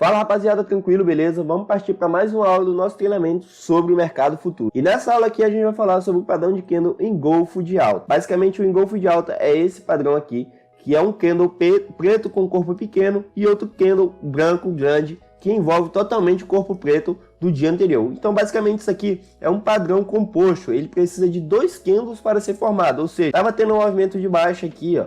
Fala rapaziada, tranquilo, beleza? Vamos partir para mais uma aula do nosso treinamento sobre o mercado futuro. E nessa aula aqui a gente vai falar sobre o padrão de candle engolfo de alta. Basicamente o engolfo de alta é esse padrão aqui, que é um candle preto com corpo pequeno e outro candle branco grande, que envolve totalmente o corpo preto do dia anterior. Então basicamente isso aqui é um padrão composto, ele precisa de dois candles para ser formado, ou seja, estava tendo um movimento de baixa aqui, ó,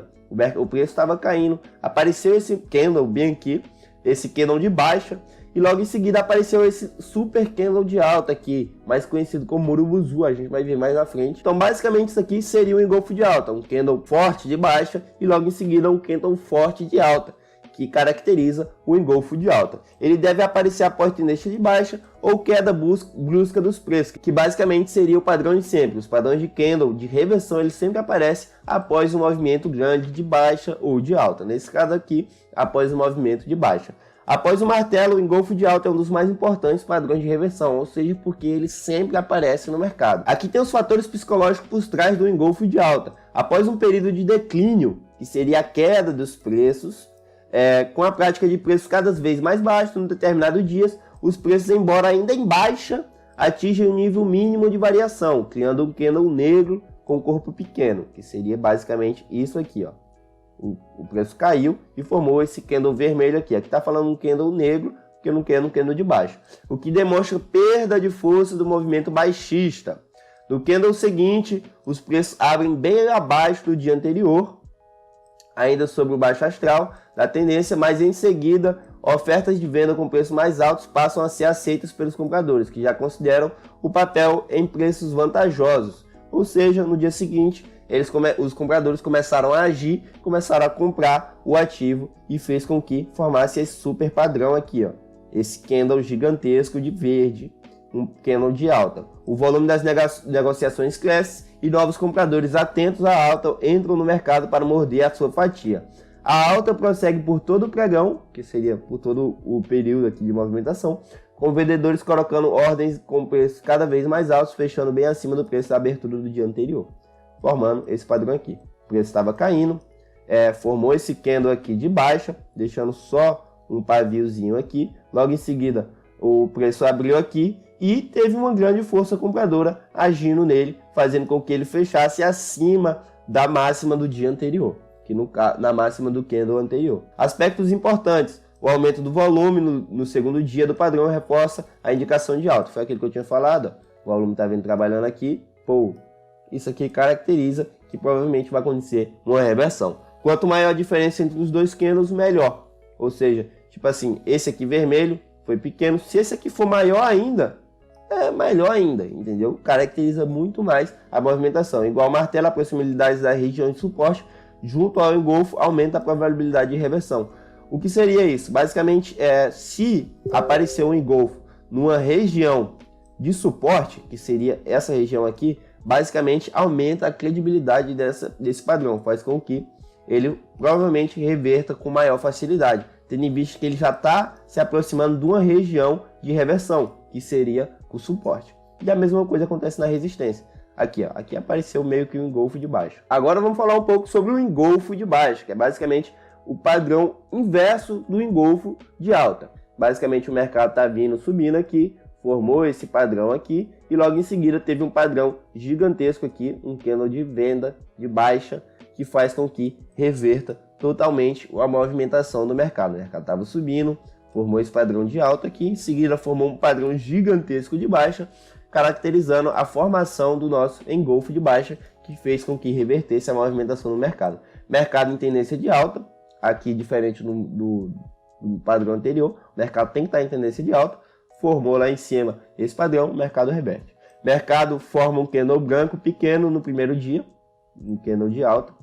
o preço estava caindo, apareceu esse candle bem aqui, esse candle de baixa, e logo em seguida apareceu esse super candle de alta aqui, mais conhecido como Urubuzu, a gente vai ver mais na frente. Então basicamente isso aqui seria um engolfo de alta, um candle forte de baixa e logo em seguida um candle forte de alta, que caracteriza o engolfo de alta. Ele deve aparecer após tendência de baixa ou queda brusca dos preços, que basicamente seria o padrão de sempre. Os padrões de candle de reversão ele sempre aparece após um movimento grande de baixa ou de alta. Nesse caso aqui, após o movimento de baixa. Após o martelo, o engolfo de alta é um dos mais importantes padrões de reversão, ou seja, porque ele sempre aparece no mercado. Aqui tem os fatores psicológicos por trás do engolfo de alta. Após um período de declínio, que seria a queda dos preços, com a prática de preços cada vez mais baixos em determinados dias, os preços, embora ainda em baixa, atingem um nível mínimo de variação, criando um candle negro com corpo pequeno, que seria basicamente isso aqui, ó. O preço caiu e formou esse candle vermelho aqui. Aqui está falando um candle negro, porque não quer um candle de baixo, o que demonstra perda de força do movimento baixista. No candle seguinte, os preços abrem bem abaixo do dia anterior, ainda sobre o baixo astral da tendência, mas em seguida ofertas de venda com preços mais altos passam a ser aceitas pelos compradores, que já consideram o papel em preços vantajosos. Ou seja, no dia seguinte, os compradores começaram a agir, começaram a comprar o ativo e fez com que formasse esse super padrão aqui, ó, esse candle gigantesco de verde, um candle de alta. O volume das negociações cresce e novos compradores atentos à alta entram no mercado para morder a sua fatia. A alta prossegue por todo o pregão, que seria por todo o período aqui de movimentação, com vendedores colocando ordens com preços cada vez mais altos, fechando bem acima do preço da abertura do dia anterior, formando esse padrão aqui. O preço estava caindo, formou esse candle aqui de baixa, deixando só um paviozinho aqui. Logo em seguida, o preço abriu aqui e teve uma grande força compradora agindo nele, fazendo com que ele fechasse acima da máxima do dia anterior, que na máxima do candle anterior. Aspectos importantes: o aumento do volume no segundo dia do padrão reforça a indicação de alta. Foi aquilo que eu tinha falado, ó. O volume está vindo trabalhando aqui, pô, isso aqui caracteriza que provavelmente vai acontecer uma reversão. Quanto maior a diferença entre os dois candles, melhor. Ou seja, tipo assim, esse aqui vermelho foi pequeno, se esse aqui for maior ainda, é melhor ainda, entendeu? Caracteriza muito mais a movimentação. Igual martelo, a proximidade da região de suporte junto ao engolfo aumenta a probabilidade de reversão. O que seria isso? Basicamente, se aparecer um engolfo numa região de suporte, que seria essa região aqui, basicamente aumenta a credibilidade desse padrão, faz com que ele provavelmente reverta com maior facilidade, tendo em vista que ele já está se aproximando de uma região de reversão, que seria o suporte. E a mesma coisa acontece na resistência. Aqui, ó, aqui apareceu meio que um engolfo de baixo. Agora vamos falar um pouco sobre o engolfo de baixo, que é basicamente o padrão inverso do engolfo de alta. Basicamente o mercado está vindo subindo aqui, formou esse padrão aqui e logo em seguida teve um padrão gigantesco aqui, um candle de venda de baixa, que faz com que reverta totalmente a movimentação do mercado. O mercado estava subindo, formou esse padrão de alta aqui, em seguida formou um padrão gigantesco de baixa, caracterizando a formação do nosso engolfo de baixa, que fez com que revertesse a movimentação do mercado. Mercado em tendência de alta, aqui diferente do padrão anterior, o mercado tem que estar em tendência de alta, formou lá em cima esse padrão, o mercado reverte. Mercado forma um candle branco pequeno no primeiro dia, um candle de alta.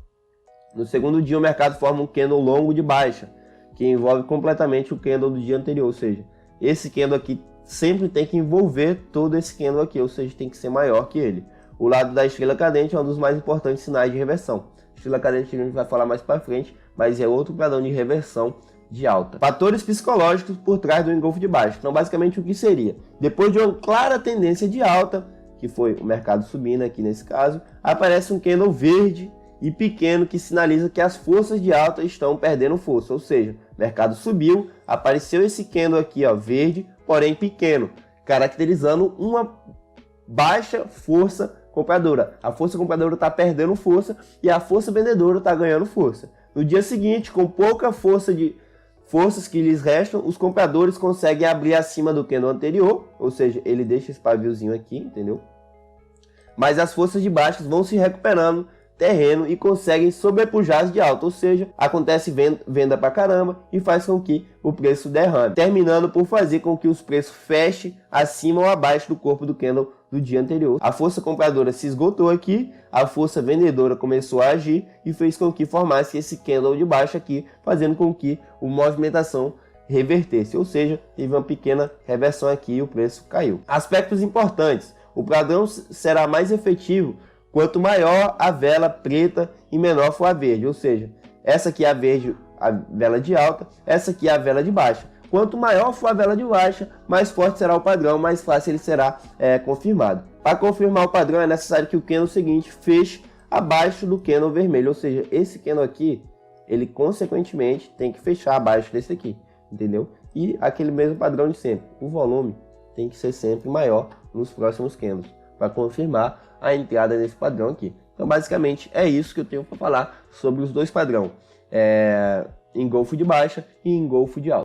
No segundo dia o mercado forma um candle longo de baixa, que envolve completamente o candle do dia anterior, ou seja, esse candle aqui sempre tem que envolver todo esse candle aqui, ou seja, tem que ser maior que ele. O lado da estrela cadente é um dos mais importantes sinais de reversão. Estrela cadente a gente vai falar mais para frente, mas é outro padrão de reversão de alta. Fatores psicológicos por trás do engolfo de baixo. Então basicamente o que seria? Depois de uma clara tendência de alta, que foi o mercado subindo aqui nesse caso, aparece um candle verde e pequeno que sinaliza que as forças de alta estão perdendo força, ou seja, o mercado subiu, apareceu esse candle aqui, ó, verde, porém pequeno, caracterizando uma baixa força compradora. A força compradora está perdendo força e a força vendedora está ganhando força. No dia seguinte, com pouca forças que lhes restam, os compradores conseguem abrir acima do candle anterior, ou seja, ele deixa esse paviozinho aqui, entendeu? Mas as forças de baixo vão se recuperando terreno e conseguem sobrepujar as de alta, ou seja, acontece venda pra caramba e faz com que o preço derrame, terminando por fazer com que os preços fechem acima ou abaixo do corpo do candle do dia anterior. A força compradora se esgotou aqui, a força vendedora começou a agir e fez com que formasse esse candle de baixo aqui, fazendo com que a movimentação revertesse, ou seja, teve uma pequena reversão aqui e o preço caiu. Aspectos importantes: o padrão será mais efetivo quanto maior a vela preta e menor for a verde, ou seja, essa aqui é a verde, a vela de alta, essa aqui é a vela de baixa. Quanto maior for a vela de baixa, mais forte será o padrão, mais fácil ele será confirmado. Para confirmar o padrão é necessário que o candle seguinte feche abaixo do candle vermelho, ou seja, esse candle aqui, ele consequentemente tem que fechar abaixo desse aqui, entendeu? E aquele mesmo padrão de sempre, o volume tem que ser sempre maior nos próximos candles, para confirmar a entrada nesse padrão aqui. Então basicamente é isso que eu tenho para falar sobre os dois padrões, engolfo de baixa e engolfo de alta.